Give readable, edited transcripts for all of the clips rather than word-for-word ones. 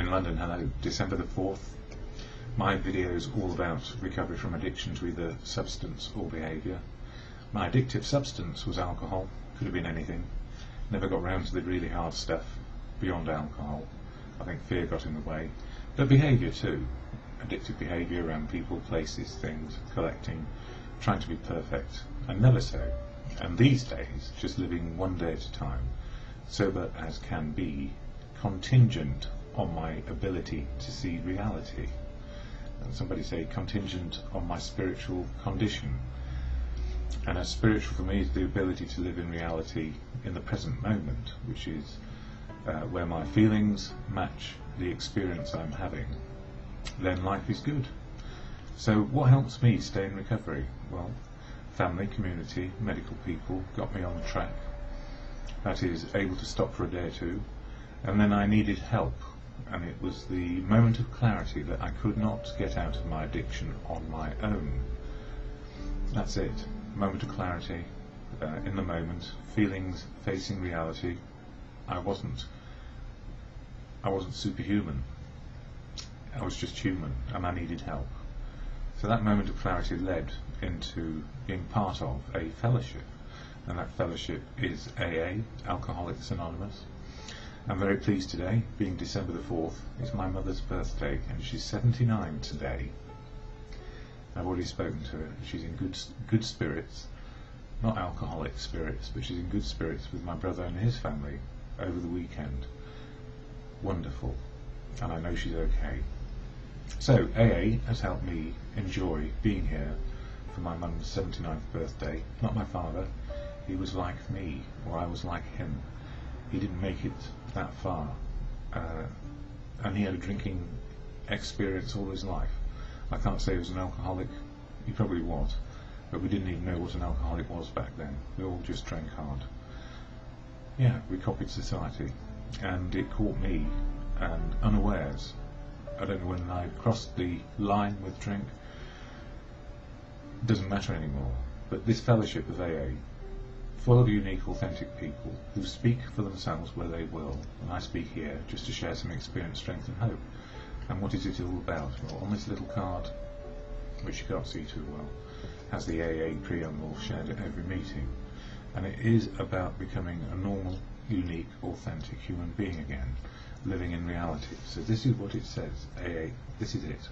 DonInLondon, hello. December the 4th. My video is all about recovery from addiction to either substance or behaviour. My addictive substance was alcohol, could have been anything. Never got round to the really hard stuff beyond alcohol. I think fear got in the way. But behaviour too. Addictive behaviour around people, places, things, collecting, trying to be perfect, and never so. And these days, just living one day at a time, sober as can be, contingent on my ability to see reality. And somebody say contingent on my spiritual condition. And as spiritual for me is the ability to live in reality in the present moment, which is where my feelings match the experience I'm having, then life is good. So what helps me stay in recovery? Well, family, community, medical people got me on track. That is, able to stop for a day or two. And then I needed help, and it was the moment of clarity that I could not get out of my addiction on my own. That's it. Moment of clarity, in the moment, feelings facing reality. I wasn't superhuman. I was just human, and I needed help. So that moment of clarity led into being part of a fellowship, and that fellowship is AA, Alcoholics Anonymous. I'm very pleased today, being December the 4th, it's my mother's birthday, and she's 79 today. I've already spoken to her. She's in good spirits, not alcoholic spirits, but she's in good spirits with my brother and his family over the weekend. Wonderful, and I know she's okay. So AA has helped me enjoy being here for my mum's 79th birthday. Not my father, he was like me, or I was like him. He didn't make it that far, and he had a drinking experience all his life. I can't say he was an alcoholic, he probably was, but we didn't even know what an alcoholic was back then. We all just drank hard. Yeah, we copied society, and it caught me, and unawares. I don't know when I crossed the line with drink, it doesn't matter anymore, but this fellowship of AA, full of unique, authentic people who speak for themselves where they will, and I speak here just to share some experience, strength and hope. And what is it all about? Well, on this little card, which you can't see too well, has the AA preamble shared at every meeting, and it is about becoming a normal, unique, authentic human being again, living in reality. So this is what it says, AA, this is it.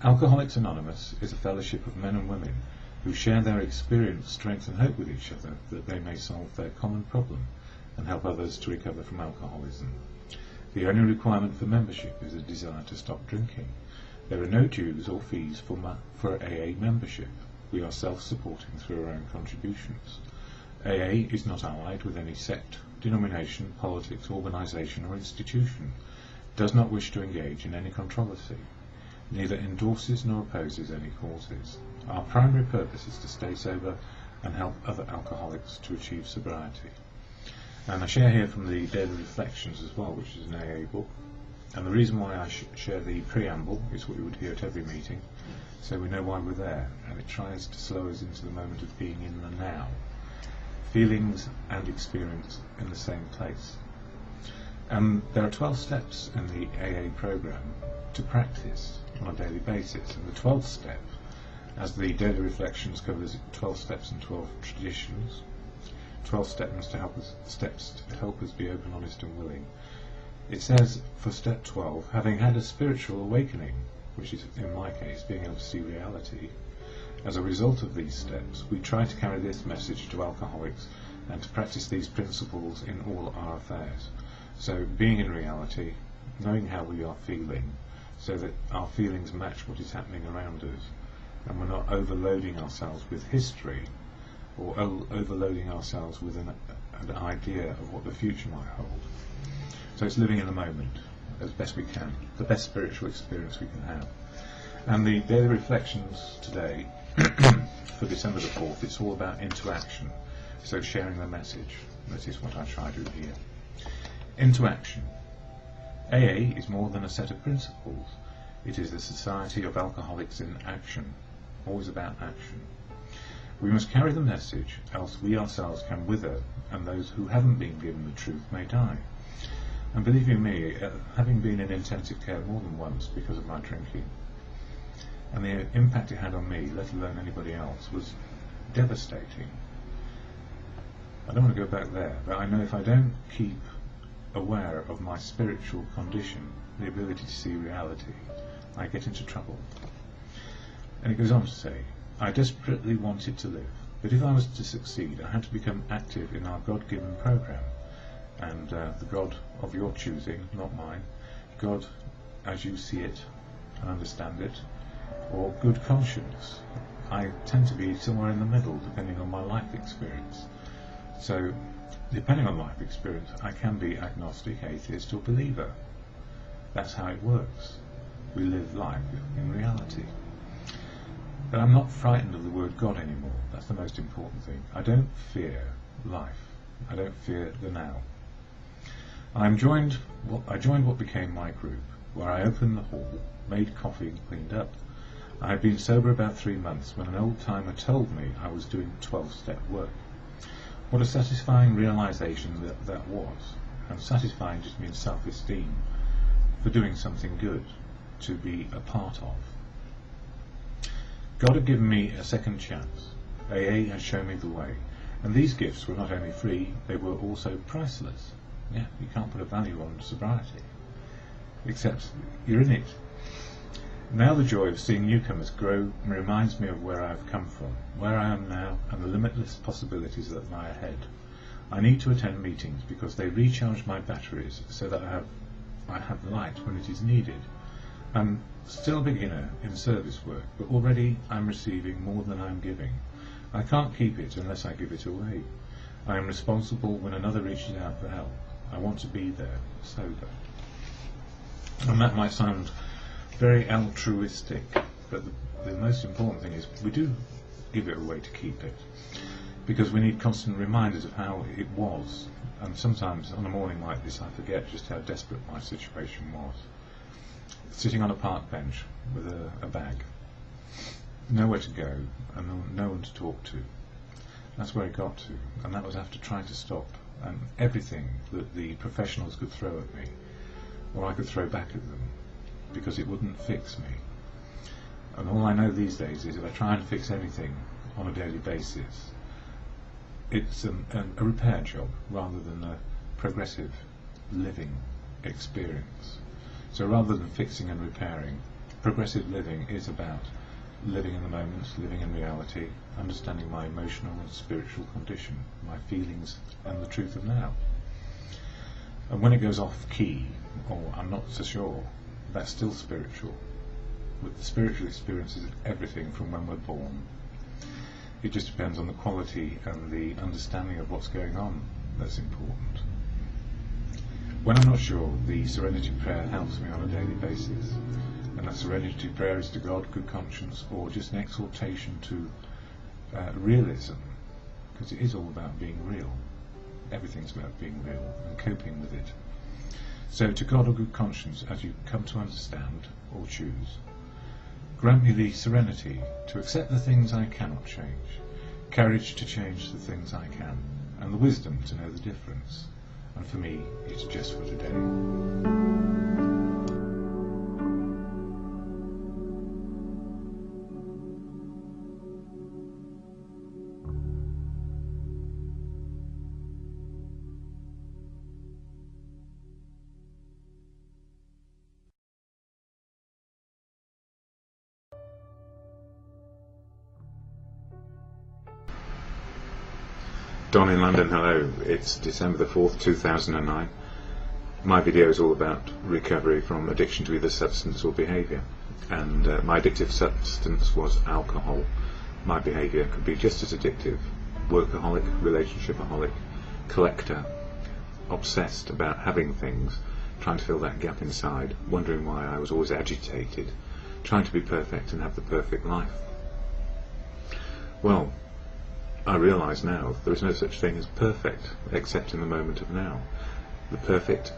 Alcoholics Anonymous is a fellowship of men and women who share their experience, strength and hope with each other that they may solve their common problem and help others to recover from alcoholism. The only requirement for membership is a desire to stop drinking. There are no dues or fees for AA membership. We are self-supporting through our own contributions. AA is not allied with any sect, denomination, politics, organisation or institution, does not wish to engage in any controversy, neither endorses nor opposes any causes. Our primary purpose is to stay sober and help other alcoholics to achieve sobriety. And I share here from the Daily Reflections as well, which is an AA book. And the reason why I share the preamble is what you would hear at every meeting, so we know why we're there, and it tries to slow us into the moment of being in the now. Feelings and experience in the same place. And there are 12 steps in the AA program to practice on a daily basis, and the 12th step, as the Daily Reflections covers 12 steps and 12 traditions, 12 steps to help us be open, honest and willing. It says for step 12, having had a spiritual awakening, which is in my case being able to see reality, as a result of these steps we try to carry this message to alcoholics and to practice these principles in all our affairs. So being in reality, knowing how we are feeling, so that our feelings match what is happening around us, and we're not overloading ourselves with history or overloading ourselves with an idea of what the future might hold. So it's living in the moment as best we can, the best spiritual experience we can have. And the Daily Reflections today, for December the 4th, it's all about interaction, so sharing the message. That is what I try to do here. Interaction. AA is more than a set of principles. It is the society of alcoholics in action, always about action. We must carry the message, else we ourselves can wither, and those who haven't been given the truth may die. And believe you me, having been in intensive care more than once because of my drinking, and the impact it had on me, let alone anybody else, was devastating. I don't want to go back there, but I know if I don't keep aware of my spiritual condition, the ability to see reality, I get into trouble. And it goes on to say, I desperately wanted to live, but if I was to succeed, I had to become active in our God-given program, and the God of your choosing, not mine, God as you see it and understand it, or good conscience. I tend to be somewhere in the middle, depending on my life experience. So, depending on life experience, I can be agnostic, atheist, or believer. That's how it works. We live life in reality. But I'm not frightened of the word God anymore. That's the most important thing. I don't fear life. I don't fear the now. I joined what became my group, where I opened the hall, made coffee and cleaned up. I had been sober about 3 months when an old-timer told me I was doing 12-step work. What a satisfying realization that was. And satisfying just means self-esteem for doing something good, to be a part of. God had given me a second chance. AA had shown me the way. And these gifts were not only free, they were also priceless. Yeah, you can't put a value on sobriety, except you're in it. Now the joy of seeing newcomers grow reminds me of where I have come from, where I am now, and the limitless possibilities that lie ahead. I need to attend meetings because they recharge my batteries so that I have light when it is needed. I'm still a beginner in service work, but already I'm receiving more than I'm giving. I can't keep it unless I give it away. I am responsible when another reaches out for help. I want to be there, sober. And that might sound very altruistic, but the most important thing is we do give it away to keep it, because we need constant reminders of how it was. And sometimes on a morning like this I forget just how desperate my situation was. Sitting on a park bench with a bag, nowhere to go and no one to talk to. That's where it got to, and that was after trying to stop and everything that the professionals could throw at me, or I could throw back at them, because it wouldn't fix me. And all I know these days is if I try and fix anything on a daily basis, it's a repair job rather than a progressive living experience. So rather than fixing and repairing, progressive living is about living in the moment, living in reality, understanding my emotional and spiritual condition, my feelings and the truth of now. And when it goes off key, or I'm not so sure, that's still spiritual. With the spiritual experience is everything from when we're born. It just depends on the quality and the understanding of what's going on that's important. When I'm not sure, the Serenity Prayer helps me on a daily basis. And that Serenity Prayer is to God, good conscience, or just an exhortation to realism, because it is all about being real. Everything's about being real and coping with it. So to God or good conscience, as you come to understand or choose, grant me the serenity to accept the things I cannot change, courage to change the things I can, and the wisdom to know the difference. And for me, it's just for today. Don in London, hello. It's December the 4th, 2009. My video is all about recovery from addiction to either substance or behaviour. And my addictive substance was alcohol. My behaviour could be just as addictive. Workaholic, relationshipaholic, collector, obsessed about having things, trying to fill that gap inside, wondering why I was always agitated, trying to be perfect and have the perfect life. Well, I realise now there is no such thing as perfect, except in the moment of now. The perfectly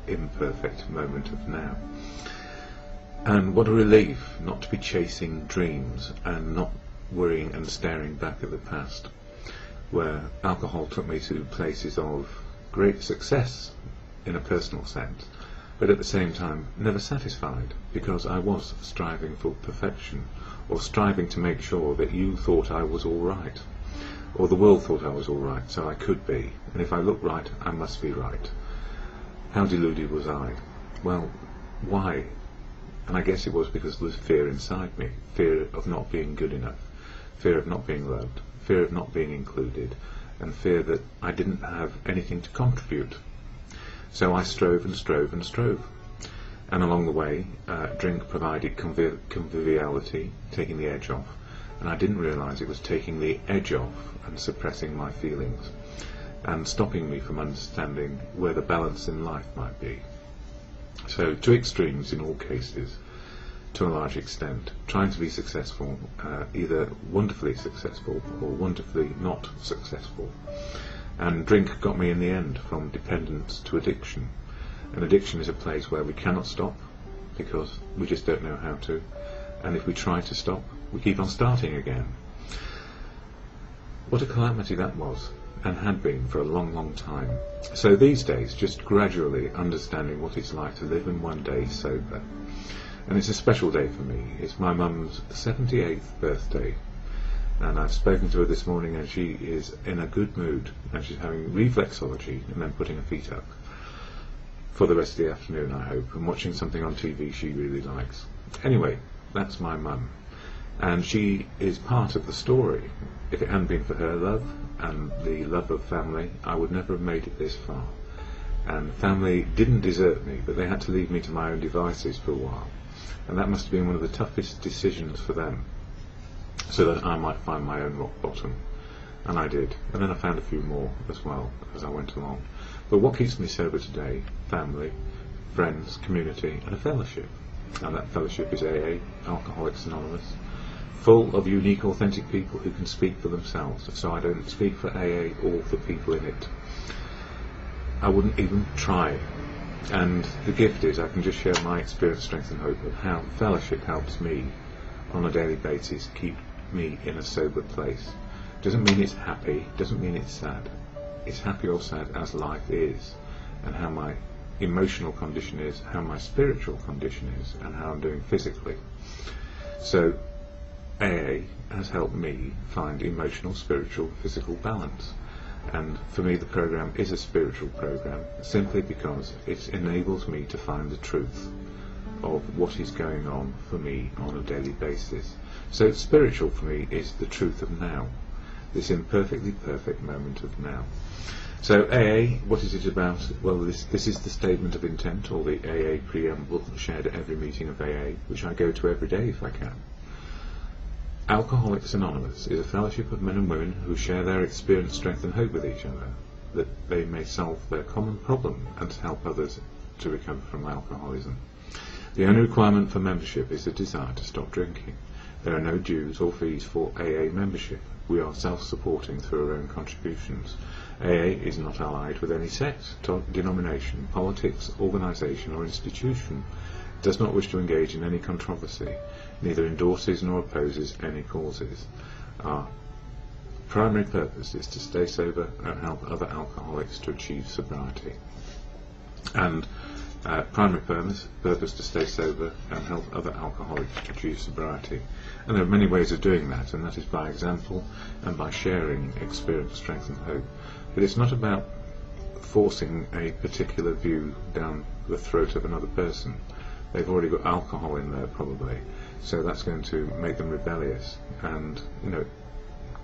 imperfect moment of now. And what a relief not to be chasing dreams and not worrying and staring back at the past, where alcohol took me to places of great success in a personal sense, but at the same time never satisfied, because I was striving for perfection, or striving to make sure that you thought I was all right, or the world thought I was all right, so I could be, and if I look right, I must be right. How deluded was I? Well, why? And I guess it was because there was fear inside me, fear of not being good enough, fear of not being loved, fear of not being included, and fear that I didn't have anything to contribute. So I strove and strove and strove. And along the way, drink provided conviviality, taking the edge off, and I didn't realise it was taking the edge off and suppressing my feelings, and stopping me from understanding where the balance in life might be. So two extremes in all cases, to a large extent, trying to be successful, either wonderfully successful or wonderfully not successful. And drink got me in the end from dependence to addiction. And addiction is a place where we cannot stop, because we just don't know how to, and if we try to stop, we keep on starting again. What a calamity that was, and had been for a long, long time. So these days, just gradually understanding what it's like to live in one day sober. And it's a special day for me. It's my mum's 78th birthday, and I've spoken to her this morning, and she is in a good mood, and she's having reflexology and then putting her feet up for the rest of the afternoon, I hope, and watching something on TV she really likes. Anyway, that's my mum, and she is part of the story. If it hadn't been for her love and the love of family, I would never have made it this far. And family didn't desert me, but they had to leave me to my own devices for a while, and that must have been one of the toughest decisions for them, so that I might find my own rock bottom. And I did, and then I found a few more as well as I went along. But what keeps me sober today? Family, friends, community, and a fellowship. And that fellowship is AA, Alcoholics Anonymous, full of unique, authentic people who can speak for themselves. So I don't speak for AA or for people in it. I wouldn't even try. And the gift is I can just share my experience, strength and hope of how fellowship helps me on a daily basis keep me in a sober place. Doesn't mean it's happy, doesn't mean it's sad. It's happy or sad as life is, and how my emotional condition is, how my spiritual condition is, and how I'm doing physically. So AA has helped me find emotional, spiritual, physical balance. And for me the program is a spiritual program, simply because it enables me to find the truth of what is going on for me on a daily basis. So spiritual for me is the truth of now, this imperfectly perfect moment of now. So AA, what is it about? Well, this is the statement of intent, or the AA preamble shared at every meeting of AA, which I go to every day if I can. Alcoholics Anonymous is a fellowship of men and women who share their experience, strength and hope with each other, that they may solve their common problem and help others to recover from alcoholism. The only requirement for membership is the desire to stop drinking. There are no dues or fees for AA membership. We are self-supporting through our own contributions. AA is not allied with any sect, denomination, politics, organisation or institution. It does not wish to engage in any controversy, neither endorses nor opposes any causes. Our primary purpose is to stay sober and help other alcoholics to achieve sobriety. And primary purpose to stay sober and help other alcoholics to achieve sobriety. And there are many ways of doing that, and that is by example and by sharing experience, strength and hope. But it's not about forcing a particular view down the throat of another person. They've already got alcohol in there probably, so that's going to make them rebellious. And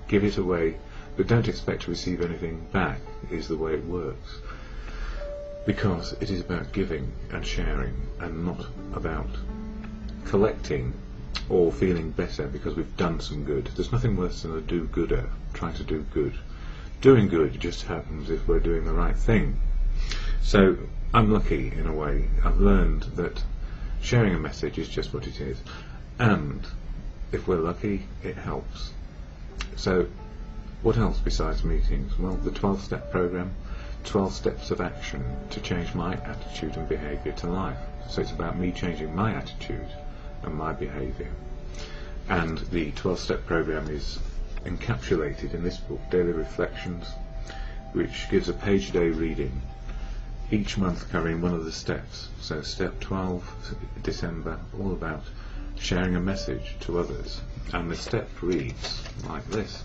give it away, but don't expect to receive anything back, is the way it works. Because it is about giving and sharing, and not about collecting or feeling better because we've done some good. There's nothing worse than a do-gooder trying to do good. Doing good just happens if we're doing the right thing. So I'm lucky in a way. I've learned that sharing a message is just what it is, and if we're lucky, it helps. So what else besides meetings? Well, the 12-step program, 12 steps of action to change my attitude and behaviour to life. So it's about me changing my attitude and my behaviour. And the 12-step program is encapsulated in this book, Daily Reflections, which gives a page-a-day reading, each month covering one of the steps. So step 12, December, all about sharing a message to others. And the step reads like this.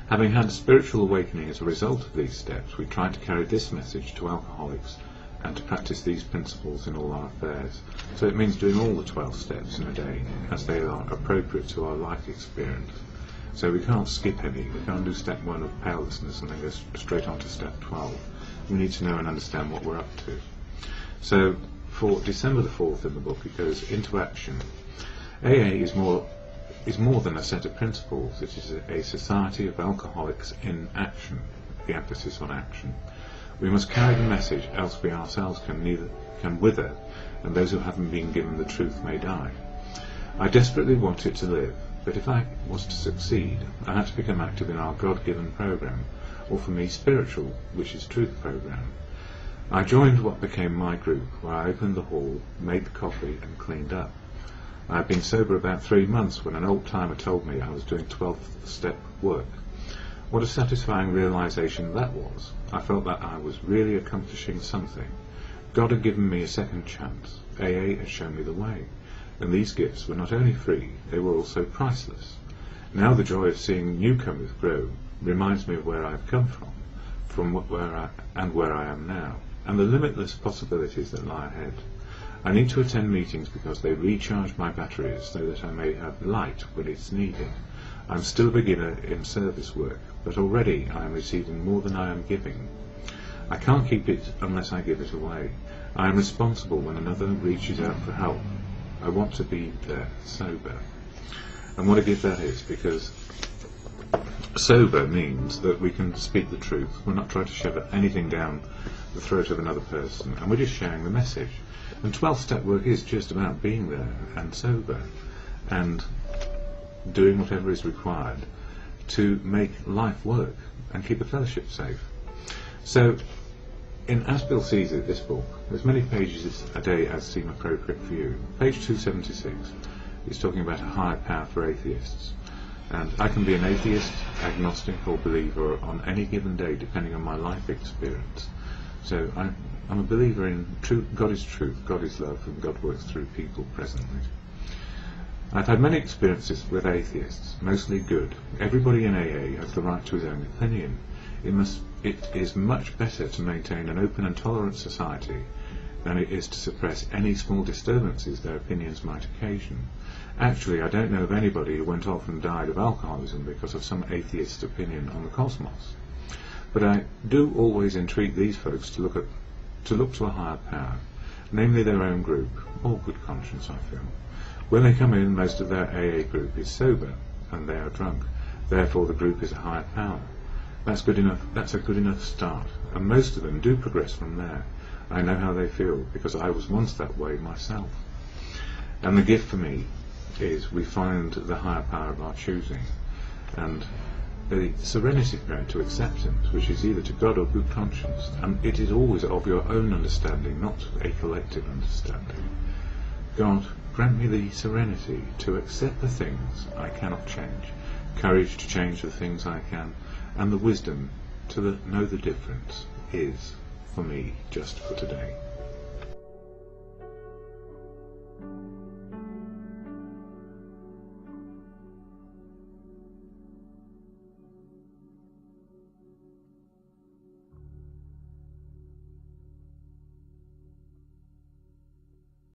Having had a spiritual awakening as a result of these steps, we try to carry this message to alcoholics and to practice these principles in all our affairs. So it means doing all the 12 steps in a day as they are appropriate to our life experience. So we can't skip any. We can't do step 1 of powerlessness and then go straight on to step 12. We need to know and understand what we're up to. So for December the 4th in the book, it goes into action. AA is more than a set of principles. It is a society of alcoholics in action, the emphasis on action. We must carry the message, else we ourselves can wither, and those who haven't been given the truth may die. I desperately wanted to live, but if I was to succeed, I had to become active in our God-given program, or for me, spiritual, which is truth program. I joined what became my group, where I opened the hall, made the coffee, and cleaned up. I had been sober about 3 months when an old-timer told me I was doing 12th step work. What a satisfying realization that was. I felt that I was really accomplishing something. God had given me a second chance. AA had shown me the way. And these gifts were not only free, they were also priceless. Now the joy of seeing newcomers grow reminds me of where I have come from where I am now, and the limitless possibilities that lie ahead. I need to attend meetings because they recharge my batteries so that I may have light when it's needed. I'm still a beginner in service work, but already I am receiving more than I am giving. I can't keep it unless I give it away. I am responsible when another reaches out for help. I want to be there, sober. And what a gift that is, because sober means that we can speak the truth. We're not trying to shove anything down the throat of another person, and we're just sharing the message. And 12-step work is just about being there and sober and doing whatever is required to make life work and keep the fellowship safe. So, in As Bill Sees It, this book, as many pages a day as seem appropriate for you. Page 276 is talking about a higher power for atheists. And I can be an atheist, agnostic or believer on any given day depending on my life experience. So I'm a believer in God is truth, God is love, and God works through people presently. I've had many experiences with atheists, mostly good. Everybody in AA has the right to his own opinion. It is much better to maintain an open and tolerant society than it is to suppress any small disturbances their opinions might occasion. Actually, I don't know of anybody who went off and died of alcoholism because of some atheist opinion on the cosmos. But I do always entreat these folks to look to a higher power, namely their own group, or good conscience, I feel. When they come in, most of their AA group is sober, and they are drunk. Therefore, the group is a higher power. That's good enough. That's a good enough start, and most of them do progress from there. I know how they feel because I was once that way myself. And the gift for me is we find the higher power of our choosing, and the serenity prayer to acceptance, which is either to God or good conscience, and it is always of your own understanding, not a collective understanding. God, grant me the serenity to accept the things I cannot change, courage to change the things I can, and the wisdom to know the difference is, for me, just for today.